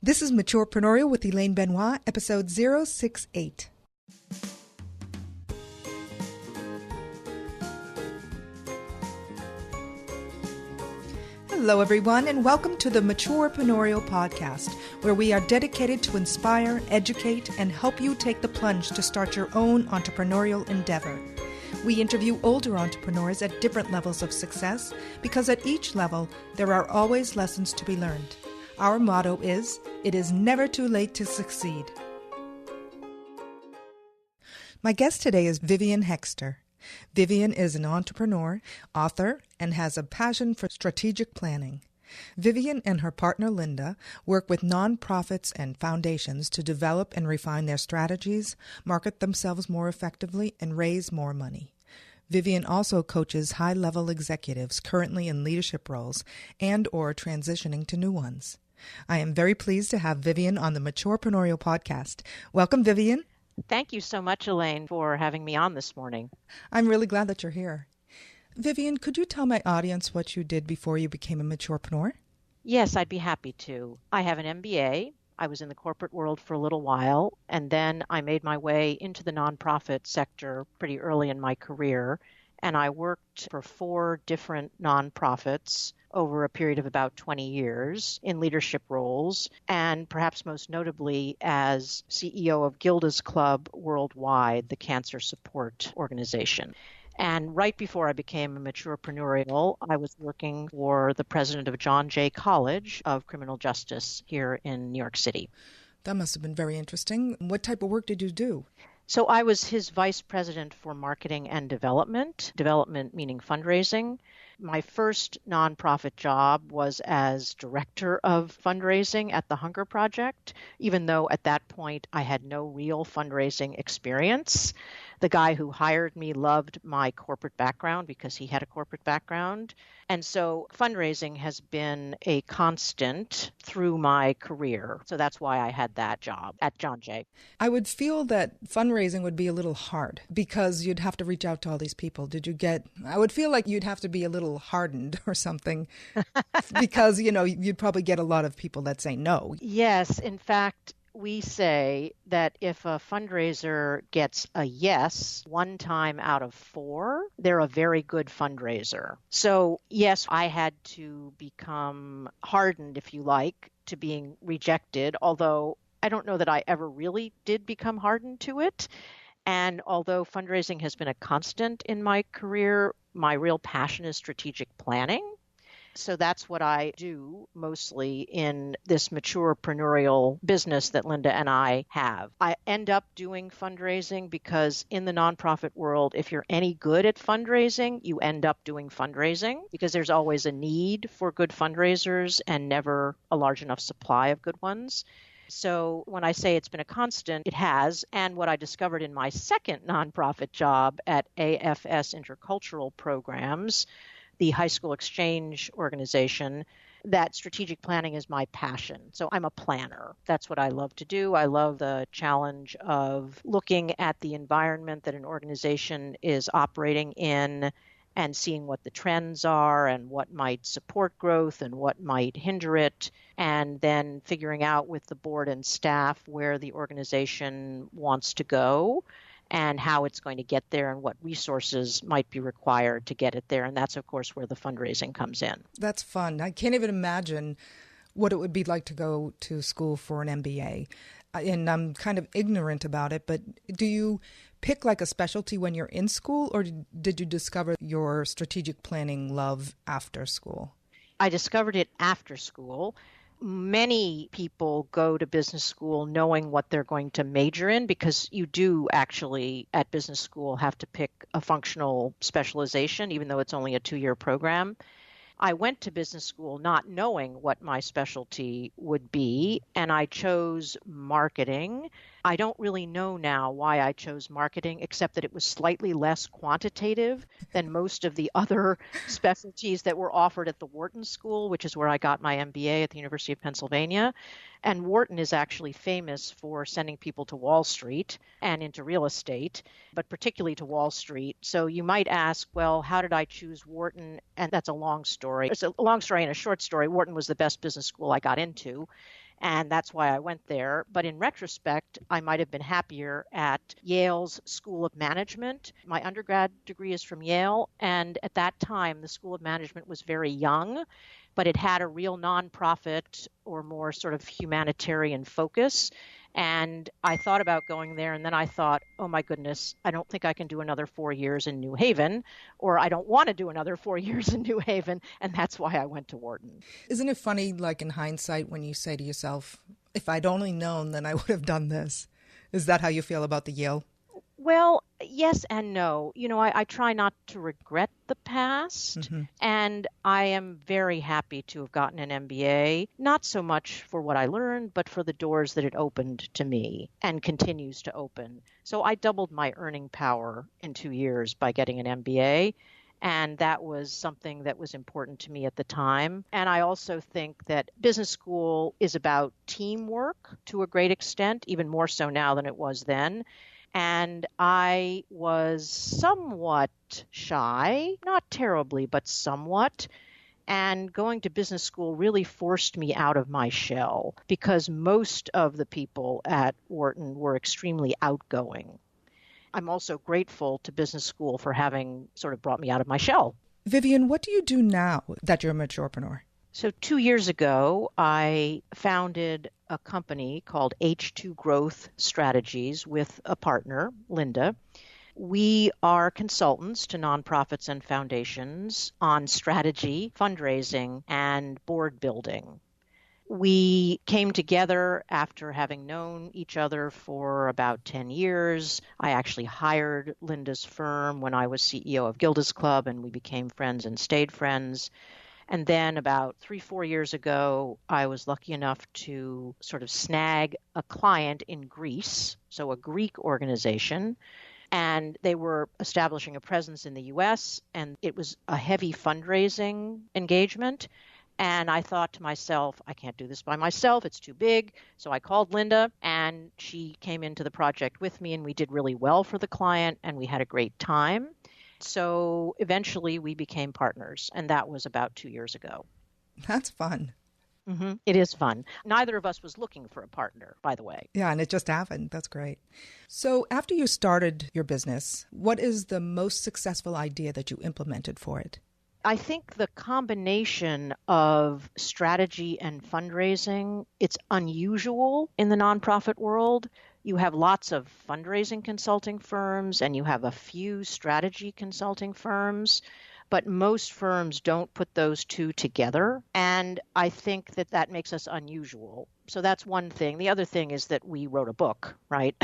This is Matureprenurial with Elaine Benoit, episode 068. Hello, everyone, and welcome to the Matureprenurial podcast, where we are dedicated to inspire, educate, and help you take the plunge to start your own entrepreneurial endeavor. We interview older entrepreneurs at different levels of success because at each level, there are always lessons to be learned. Our motto is, it is never too late to succeed. My guest today is Vivien Hoexter. Vivien is an entrepreneur, author, and has a passion for strategic planning. Vivien and her partner Linda work with nonprofits and foundations to develop and refine their strategies, market themselves more effectively, and raise more money. Vivien also coaches high-level executives currently in leadership roles and or transitioning to new ones. I am very pleased to have Vivien on the Matureprenurial podcast. Welcome, Vivien. Thank you so much, Elaine, for having me on this morning. I'm really glad that you're here. Vivien, could you tell my audience what you did before you became a maturepreneur? Yes, I'd be happy to. I have an MBA. I was in the corporate world for a little while, and then I made my way into the nonprofit sector pretty early in my career, and I worked for 4 different nonprofits over a period of about 20 years in leadership roles, and perhaps most notably as CEO of Gilda's Club Worldwide, the cancer support organization. And right before I became a Matureprenurial, I was working for the president of John Jay College of Criminal Justice here in New York City. That must have been very interesting. What type of work did you do? So I was his vice president for marketing and development meaning fundraising. My first nonprofit job was as director of fundraising at the Hunger Project, even though at that point I had no real fundraising experience. The guy who hired me loved my corporate background because he had a corporate background. And so fundraising has been a constant through my career. So that's why I had that job at John Jay. I would feel that fundraising would be a little hard because you'd have to reach out to all these people. I would feel like you'd have to be a little hardened or something because, you'd probably get a lot of people that say no. Yes, in fact, we say that if a fundraiser gets a yes 1 time out of 4, they're a very good fundraiser. So yes, I had to become hardened, if you like, to being rejected, although I don't know that I ever really did become hardened to it. And although fundraising has been a constant in my career, my real passion is strategic planning. So that's what I do mostly in this matureprenurial business that Linda and I have. I end up doing fundraising because in the nonprofit world, if you're any good at fundraising, you end up doing fundraising because there's always a need for good fundraisers and never a large enough supply of good ones. So when I say it's been a constant, it has. And what I discovered in my second nonprofit job at AFS Intercultural Programs, the high school exchange organization, that strategic planning is my passion. So I'm a planner. That's what I love to do. I love the challenge of looking at the environment that an organization is operating in and seeing what the trends are and what might support growth and what might hinder it, and then figuring out with the board and staff where the organization wants to go and how it's going to get there and what resources might be required to get it there. And that's, of course, where the fundraising comes in. That's fun. I can't even imagine what it would be like to go to school for an MBA. And I'm kind of ignorant about it, but do you pick like a specialty when you're in school, or did you discover your strategic planning love after school? I discovered it after school. Many people go to business school knowing what they're going to major in because you do actually at business school have to pick a functional specialization, even though it's only a 2-year program. I went to business school not knowing what my specialty would be, and I chose marketing. I don't really know now why I chose marketing, except that it was slightly less quantitative than most of the other specialties that were offered at the Wharton School, which is where I got my MBA at the University of Pennsylvania. And Wharton is actually famous for sending people to Wall Street and into real estate, but particularly to Wall Street. So you might ask, well, how did I choose Wharton? And that's a long story. It's a long story and a short story. Wharton was the best business school I got into. And that's why I went there. But in retrospect, I might have been happier at Yale's School of Management. My undergrad degree is from Yale. And at that time, the School of Management was very young, but it had a real nonprofit or more sort of humanitarian focus. And I thought about going there, and then I thought, oh my goodness, I don't think I can do another 4 years in New Haven, or I don't want to do another 4 years in New Haven, and that's why I went to Wharton. Isn't it funny, like in hindsight, when you say to yourself, if I'd only known, then I would have done this? Is that how you feel about the Yale? Well, yes and no. I try not to regret the past, and I am very happy to have gotten an MBA, not so much for what I learned, but for the doors that it opened to me and continues to open. So I doubled my earning power in 2 years by getting an MBA. And that was something that was important to me at the time. And I also think that business school is about teamwork to a great extent, even more so now than it was then. And I was somewhat shy, not terribly, but somewhat. And going to business school really forced me out of my shell because most of the people at Wharton were extremely outgoing. I'm also grateful to business school for having sort of brought me out of my shell. Vivien, what do you do now that you're a maturepreneur? So 2 years ago, I founded a company called H2Growth Strategies with a partner, Linda. We are consultants to nonprofits and foundations on strategy, fundraising, and board building. We came together after having known each other for about 10 years. I actually hired Linda's firm when I was CEO of Gilda's Club, and we became friends and stayed friends. And then about 3-4 years ago, I was lucky enough to sort of snag a client in Greece, so a Greek organization. And they were establishing a presence in the U.S., and it was a heavy fundraising engagement. And I thought to myself, I can't do this by myself. It's too big. So I called Linda, and she came into the project with me, and we did really well for the client, and we had a great time. So eventually we became partners, and that was about 2 years ago. That's fun. It is fun. Neither of us was looking for a partner, by the way. Yeah, and it just happened. That's great. So after you started your business, what is the most successful idea that you implemented for it? I think the combination of strategy and fundraising, it's unusual in the nonprofit world. You have lots of fundraising consulting firms and you have a few strategy consulting firms, but most firms don't put those two together. And I think that that makes us unusual. So that's one thing. The other thing is that we wrote a book, right?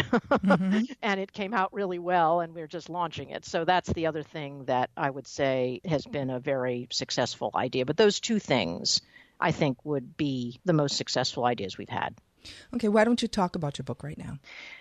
And it came out really well and we're just launching it. So that's the other thing that I would say has been a very successful idea. But those two things, I think, would be the most successful ideas we've had. Okay, why don't you talk about your book right now?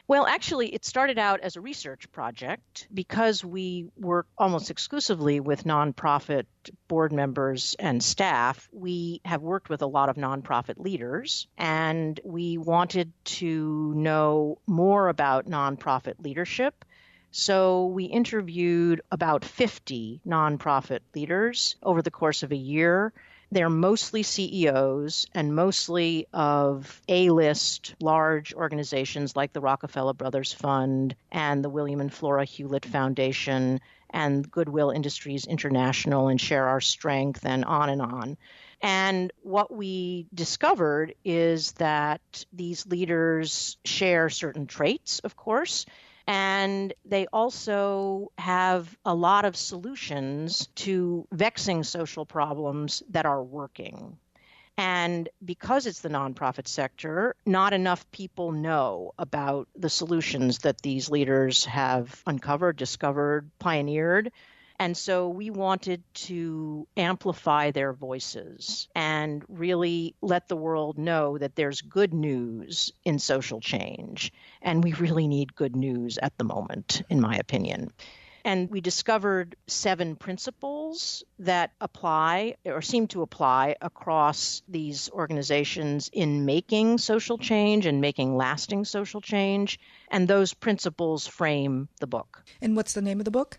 Well, actually, it started out as a research project because we work almost exclusively with nonprofit board members and staff. We have worked with a lot of nonprofit leaders, and we wanted to know more about nonprofit leadership. So we interviewed about 50 nonprofit leaders over the course of a year. They're mostly CEOs and mostly of A-list large organizations like the Rockefeller Brothers Fund and the William and Flora Hewlett Foundation and Goodwill Industries International and Share Our Strength and on and on. And what we discovered is that these leaders share certain traits, of course, and they also have a lot of solutions to vexing social problems that are working. And because it's the nonprofit sector, not enough people know about the solutions that these leaders have uncovered, discovered, pioneered. And so we wanted to amplify their voices and really let the world know that there's good news in social change. And we really need good news at the moment, in my opinion. And we discovered 7 principles that apply or seem to apply across these organizations in making social change and making lasting social change. And those principles frame the book. And what's the name of the book?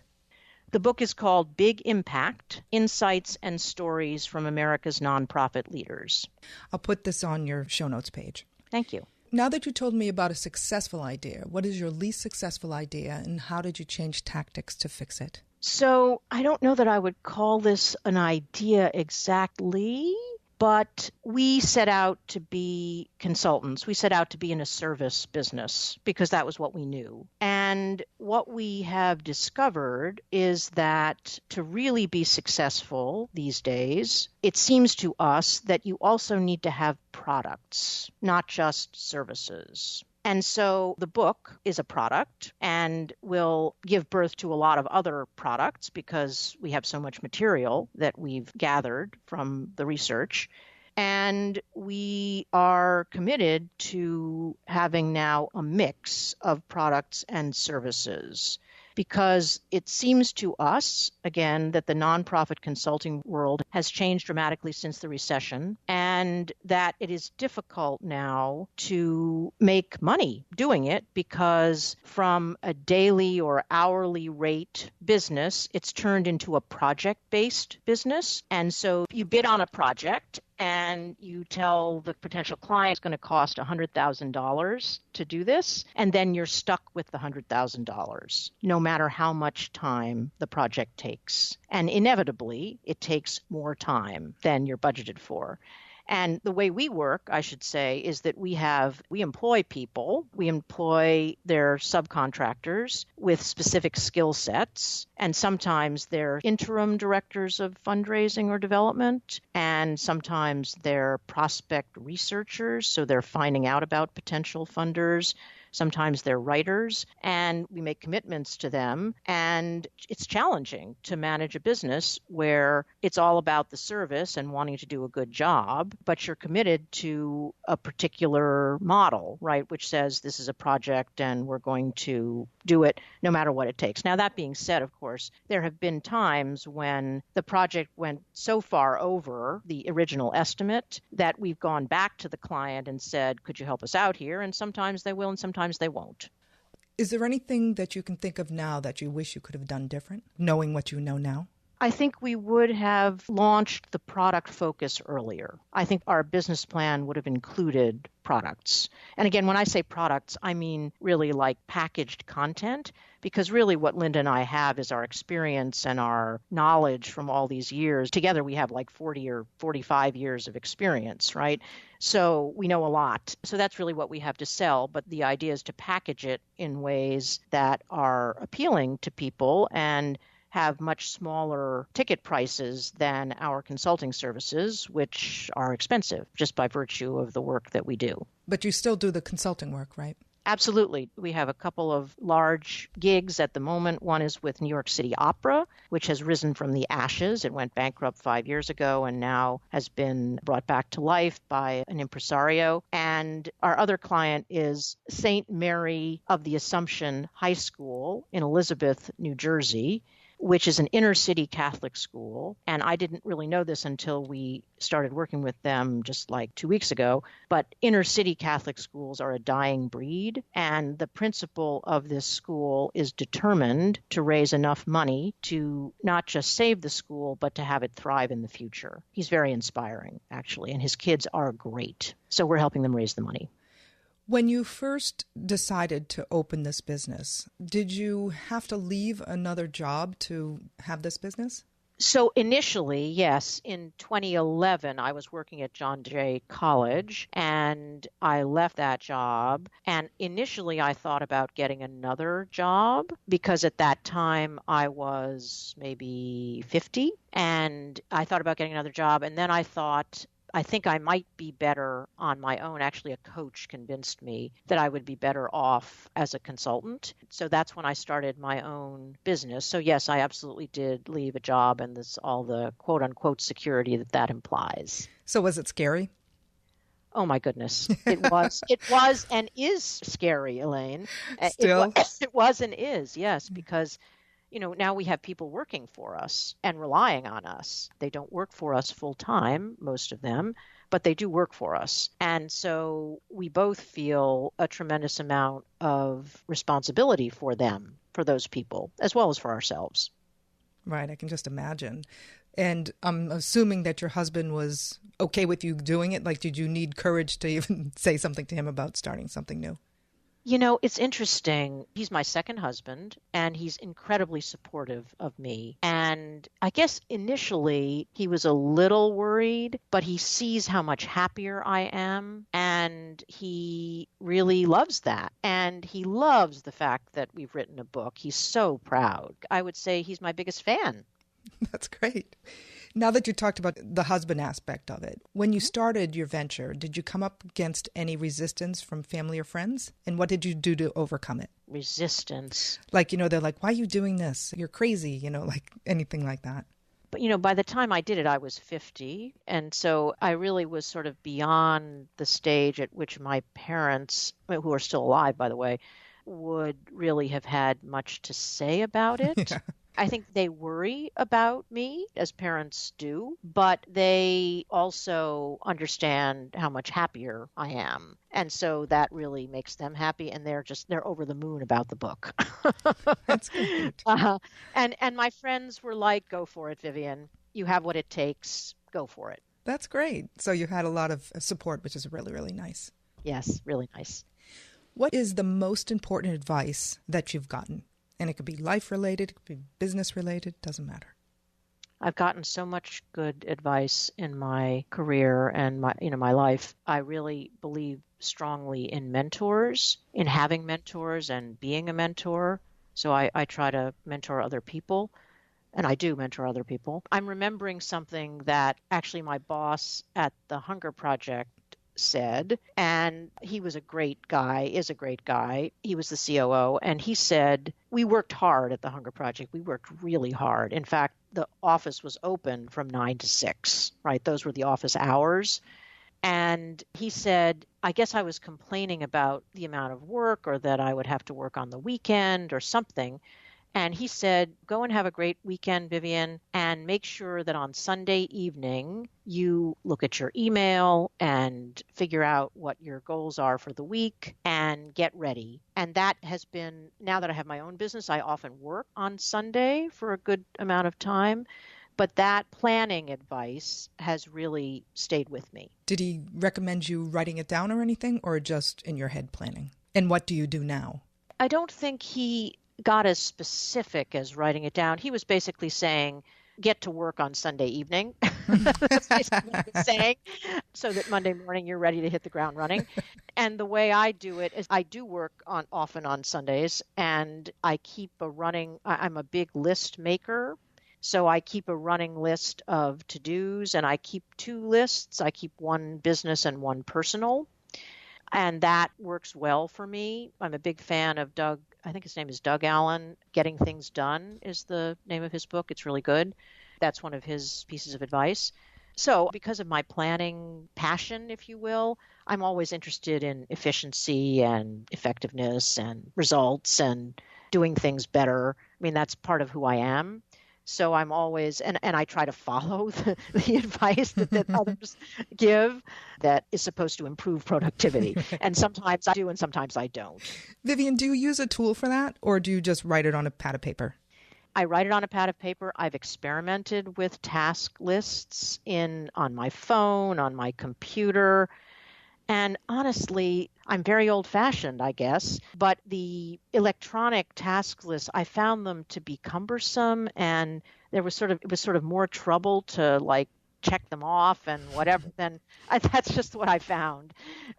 The book is called Big Impact: Insights and Stories from America's Nonprofit Leaders. I'll put this on your show notes page. Thank you. Now that you told me about a successful idea, what is your least successful idea and how did you change tactics to fix it? So I don't know that I would call this an idea exactly, but we set out to be consultants. We set out to be in a service business because that was what we knew. And what we have discovered is that to really be successful these days, it seems to us that you also need to have products, not just services. And so the book is a product and will give birth to a lot of other products because we have so much material that we've gathered from the research. And we are committed to having now a mix of products and services because it seems to us, again, that the nonprofit consulting world has changed dramatically since the recession and that it is difficult now to make money doing it because from a daily or hourly rate business, it's turned into a project-based business. And so you bid on a project and you tell the potential client it's going to cost $100,000 to do this, and then you're stuck with the $100,000, no matter how much time the project takes. And inevitably, it takes more time than you're budgeted for. And the way we work, I should say, is that we employ people, we employ their subcontractors with specific skill sets, and sometimes they're interim directors of fundraising or development, and sometimes they're prospect researchers, so they're finding out about potential funders. Sometimes they're writers, and we make commitments to them. And it's challenging to manage a business where it's all about the service and wanting to do a good job, but you're committed to a particular model, right, which says this is a project and we're going to do it no matter what it takes. Now, that being said, of course, there have been times when the project went so far over the original estimate that we've gone back to the client and said, could you help us out here? And sometimes they will and sometimes they won't. Is there anything that you can think of now that you wish you could have done different, knowing what you know now? I think we would have launched the product focus earlier. I think our business plan would have included products. And again, when I say products, I mean really like packaged content, because really what Linda and I have is our experience and our knowledge from all these years. Together we have like 40 or 45 years of experience, right? So we know a lot. So that's really what we have to sell. But the idea is to package it in ways that are appealing to people and have much smaller ticket prices than our consulting services, which are expensive just by virtue of the work that we do. But you still do the consulting work, right? Absolutely. We have a couple of large gigs at the moment. One is with New York City Opera, which has risen from the ashes. It went bankrupt 5 years ago and now has been brought back to life by an impresario. And our other client is St. Mary of the Assumption High School in Elizabeth, New Jersey, which is an inner city Catholic school. And I didn't really know this until we started working with them just like 2 weeks ago. But inner city Catholic schools are a dying breed. And the principal of this school is determined to raise enough money to not just save the school, but to have it thrive in the future. He's very inspiring, actually. And his kids are great. So we're helping them raise the money. When you first decided to open this business, did you have to leave another job to have this business? So initially, yes, in 2011, I was working at John Jay College and I left that job. And initially, I thought about getting another job because at that time I was maybe 50 and I thought about getting another job. And then I think I might be better on my own. Actually, a coach convinced me that I would be better off as a consultant. So that's when I started my own business. So yes, I absolutely did leave a job and this all the quote unquote security that implies. So was it scary? Oh my goodness. It was and is scary, Elaine. Still? It was and is, yes, because now we have people working for us and relying on us. They don't work for us full time, most of them, but they do work for us. And so we both feel a tremendous amount of responsibility for them, for those people, as well as for ourselves. Right, I can just imagine. And I'm assuming that your husband was okay with you doing it. Like, did you need courage to even say something to him about starting something new? It's interesting. He's my second husband, and he's incredibly supportive of me. And I guess initially he was a little worried, but he sees how much happier I am, and he really loves that. And he loves the fact that we've written a book. He's so proud. I would say he's my biggest fan. That's great. Now that you talked about the husband aspect of it, when you started your venture, did you come up against any resistance from family or friends? And what did you do to overcome it? Resistance. Like, they're like, why are you doing this? You're crazy, like anything like that. But, by the time I did it, I was 50. And so I really was sort of beyond the stage at which my parents, who are still alive, by the way, would really have had much to say about it. Yeah. I think they worry about me, as parents do, but they also understand how much happier I am. And so that really makes them happy, and they're over the moon about the book. That's good. And my friends were like, go for it, Vivien. You have what it takes. Go for it. That's great. So you had a lot of support, which is really, really nice. Yes, really nice. What is the most important advice that you've gotten? And it could be life related, it could be business related, doesn't matter. I've gotten so much good advice in my career and my life. I really believe strongly in mentors, in having mentors and being a mentor. So I try to mentor other people, and I do mentor other people. I'm remembering something that actually my boss at the Hunger Project said, and he was a great guy, is a great guy. He was the COO, and he said, we worked hard at the Hunger Project. We worked really hard. In fact, the office was open from 9 to 6, right? Those were the office hours. And he said, I guess I was complaining about the amount of work, or that I would have to work on the weekend or something. And he said, go and have a great weekend, Vivien, and make sure that on Sunday evening you look at your email and figure out what your goals are for the week and get ready. And that has been, now that I have my own business, I often work on Sunday for a good amount of time. But that planning advice has really stayed with me. Did he recommend you writing it down or anything, or just in your head planning? And what do you do now? I don't think he got as specific as writing it down. He was basically saying, get to work on Sunday evening. That's basically what he was saying, so that Monday morning you're ready to hit the ground running. And the way I do it is I do work often on Sundays, and I keep I'm a big list maker. So I keep a running list of to-dos, and I keep 2 lists. I keep one business and one personal. And that works well for me. I'm a big fan of Doug. I think his name is Doug Allen. Getting Things Done is the name of his book. It's really good. That's one of his pieces of advice. So because of my planning passion, if you will, I'm always interested in efficiency and effectiveness and results and doing things better. I mean, that's part of who I am. So I'm always, and I try to follow the advice that others give that is supposed to improve productivity. And sometimes I do and sometimes I don't. Vivien, do you use a tool for that, or do you just write it on a pad of paper? I write it on a pad of paper. I've experimented with task lists on my phone, on my computer. And honestly, I'm very old-fashioned, I guess, but the electronic task lists, I found them to be cumbersome, and it was sort of more trouble to check them off and whatever. That's just what I found.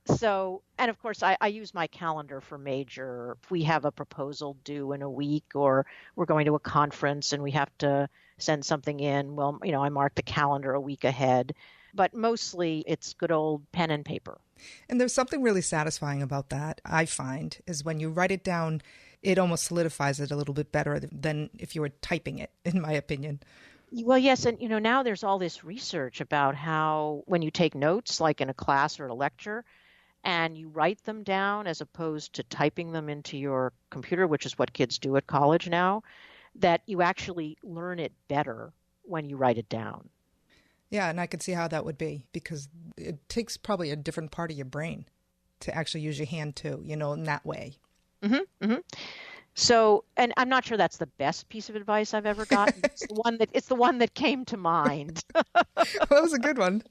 So, and of course, I use my calendar for major. If we have a proposal due in a week, or we're going to a conference and we have to send something in, well, I mark the calendar a week ahead. But mostly it's good old pen and paper. And there's something really satisfying about that, I find, is when you write it down, it almost solidifies it a little bit better than if you were typing it, in my opinion. Well, yes. And, now there's all this research about how when you take notes, like in a class or a lecture, and you write them down as opposed to typing them into your computer, which is what kids do at college now, that you actually learn it better when you write it down. Yeah, and I could see how that would be, because it takes probably a different part of your brain to actually use your hand too, in that way. Mm-hmm, mm-hmm. So, and I'm not sure that's the best piece of advice I've ever gotten. It's the one that came to mind. Well, that was a good one.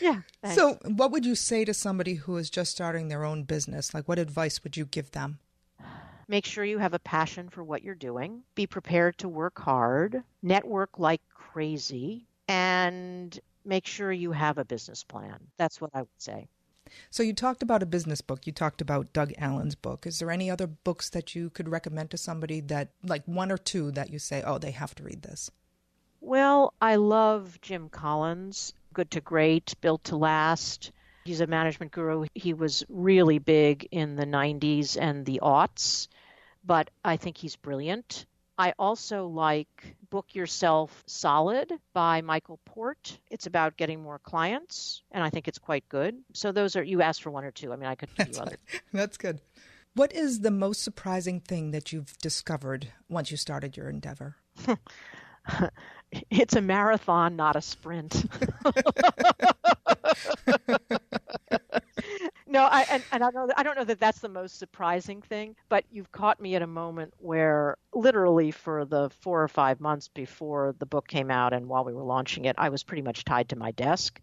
Yeah, thanks. So what would you say to somebody who is just starting their own business? Like, what advice would you give them? Make sure you have a passion for what you're doing. Be prepared to work hard, network like crazy, and make sure you have a business plan. That's what I would say. So you talked about a business book. You talked about Doug Allen's book. Is there any other books that you could recommend to somebody, that like one or two that you say, oh, they have to read this? Well, I love Jim Collins, Good to Great, Built to Last. He's a management guru. He was really big in the 90s and the aughts, but I think he's brilliant. I also like Book Yourself Solid by Michael Port. It's about getting more clients, and I think it's quite good. So those are, you asked for one or two. I mean, I could give you others. That's good. What is the most surprising thing that you've discovered once you started your endeavor? It's a marathon, not a sprint. No, I don't know that that's the most surprising thing, but you've caught me at a moment where literally for the 4 or 5 months before the book came out and while we were launching it, I was pretty much tied to my desk,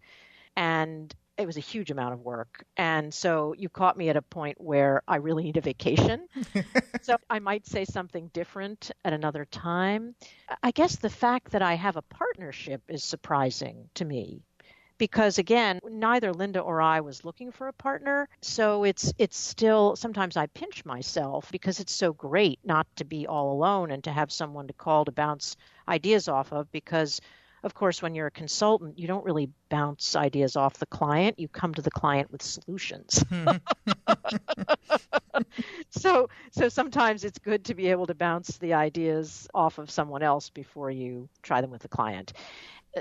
and it was a huge amount of work. And so you caught me at a point where I really need a vacation. So I might say something different at another time. I guess the fact that I have a partnership is surprising to me. Because again, neither Linda or I was looking for a partner. So it's still, sometimes I pinch myself because it's so great not to be all alone and to have someone to call to bounce ideas off of. Because of course, when you're a consultant, you don't really bounce ideas off the client. You come to the client with solutions. So sometimes it's good to be able to bounce the ideas off of someone else before you try them with the client.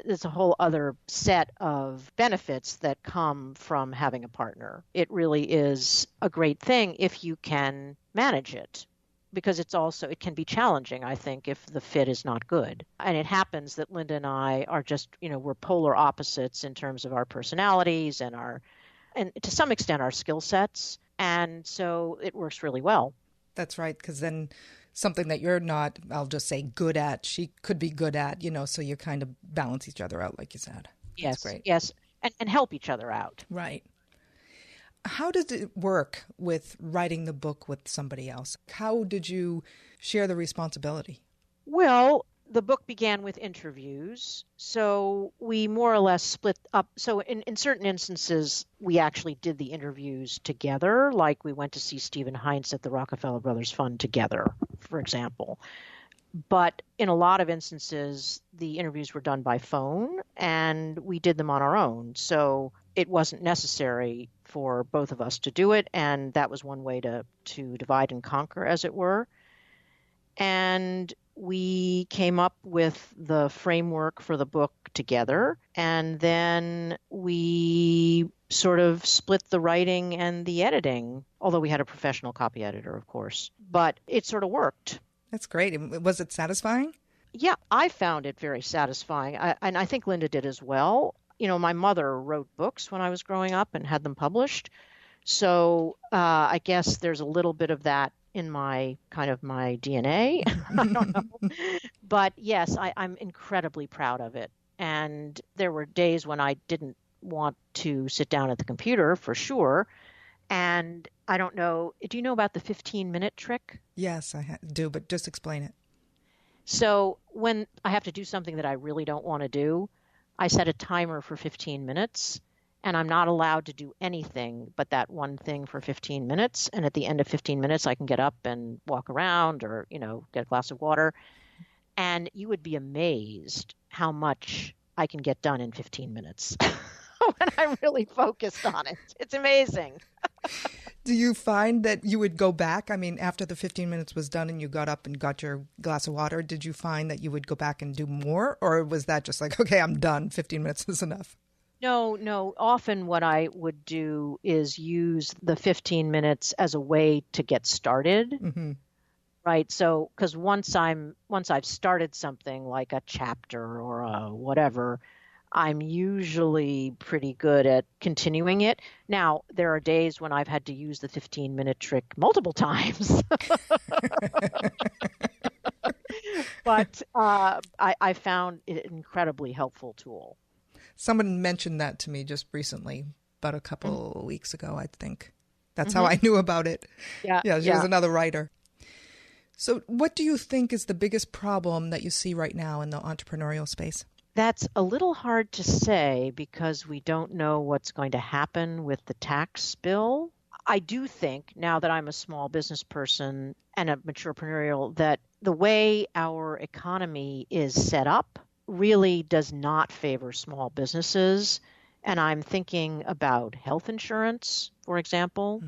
There's a whole other set of benefits that come from having a partner. It really is a great thing if you can manage it, because it can be challenging, I think, if the fit is not good. And it happens that Linda and I are just, we're polar opposites in terms of our personalities and to some extent our skill sets. And so it works really well. That's right, because then something that you're not, I'll just say, good at, she could be good at, so you kind of balance each other out, like you said. Yes, that's great. Yes, and help each other out. Right. How does it work with writing the book with somebody else? How did you share the responsibility? Well, the book began with interviews, so we more or less split up. So in certain instances, we actually did the interviews together, like we went to see Stephen Heinz at the Rockefeller Brothers Fund together, for example. But in a lot of instances, the interviews were done by phone, and we did them on our own. So it wasn't necessary for both of us to do it, and that was one way to divide and conquer, as it were. And we came up with the framework for the book together, and then we sort of split the writing and the editing, although we had a professional copy editor, of course. But it sort of worked. That's great. Was it satisfying? Yeah, I found it very satisfying, and I think Linda did as well. My mother wrote books when I was growing up and had them published. So I guess there's a little bit of that in my DNA. I don't know. But yes, I'm incredibly proud of it. And there were days when I didn't want to sit down at the computer, for sure. And I don't know, do you know about the 15-minute trick? Yes, I do, but just explain it. So when I have to do something that I really don't want to do, I set a timer for 15 minutes. And I'm not allowed to do anything but that one thing for 15 minutes. And at the end of 15 minutes, I can get up and walk around or, get a glass of water. And you would be amazed how much I can get done in 15 minutes when I'm really focused on it. It's amazing. Do you find that you would go back? I mean, after the 15 minutes was done and you got up and got your glass of water, did you find that you would go back and do more? Or was that just like, okay, I'm done. 15 minutes is enough? No. Often what I would do is use the 15 minutes as a way to get started. Mm-hmm. Right. So, because once I've started something like a chapter or a whatever, I'm usually pretty good at continuing it. Now, there are days when I've had to use the 15-minute trick multiple times. But I found it an incredibly helpful tool. Someone mentioned that to me just recently, about a couple weeks ago, I think. That's Mm-hmm. how I knew about it. Yeah, She was another writer. So what do you think is the biggest problem that you see right now in the entrepreneurial space? That's a little hard to say because we don't know what's going to happen with the tax bill. I do think, now that I'm a small business person and a Matureprenurial, that the way our economy is set up really does not favor small businesses. And I'm thinking about health insurance, for example,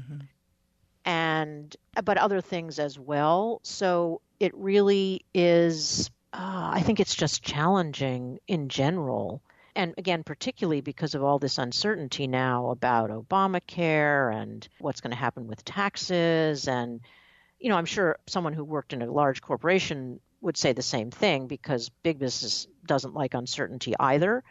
but other things as well. So it really is, I think it's just challenging in general. And again, particularly because of all this uncertainty now about Obamacare and what's going to happen with taxes. And, I'm sure someone who worked in a large corporation would say the same thing because big business doesn't like uncertainty either.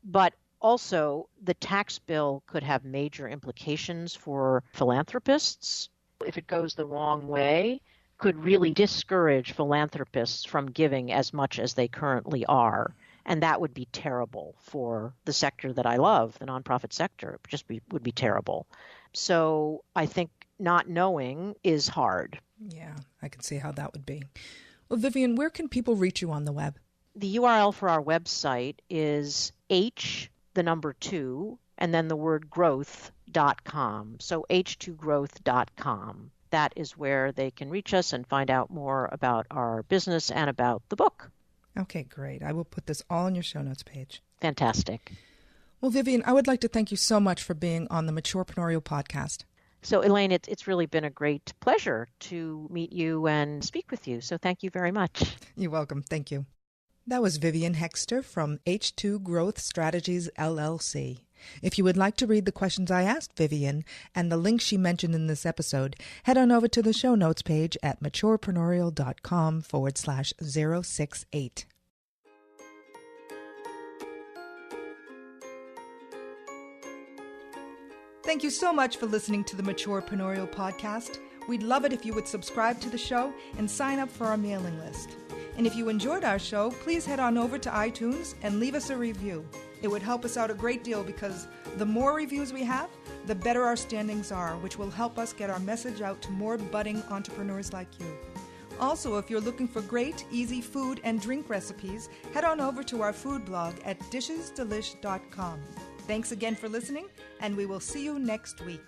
But also, the tax bill could have major implications for philanthropists. If it goes the wrong way, could really discourage philanthropists from giving as much as they currently are. And that would be terrible for the sector that I love, the nonprofit sector. It would be terrible. So I think not knowing is hard. Yeah, I can see how that would be. Well, Vivien, where can people reach you on the web? The URL for our website is H2, and then the word growth.com. So H2Growth.com. That is where they can reach us and find out more about our business and about the book. Okay, great. I will put this all on your show notes page. Fantastic. Well, Vivien, I would like to thank you so much for being on the Matureprenurial podcast. So, Elaine, it's really been a great pleasure to meet you and speak with you. So thank you very much. You're welcome. Thank you. That was Vivien Hoexter from H2Growth Strategies LLC. If you would like to read the questions I asked Vivien and the links she mentioned in this episode, head on over to the show notes page at matureprenurial.com/068. Thank you so much for listening to the Matureprenurial podcast. We'd love it if you would subscribe to the show and sign up for our mailing list. And if you enjoyed our show, please head on over to iTunes and leave us a review. It would help us out a great deal because the more reviews we have, the better our standings are, which will help us get our message out to more budding entrepreneurs like you. Also, if you're looking for great, easy food and drink recipes, head on over to our food blog at dishesdelish.com. Thanks again for listening, and we will see you next week.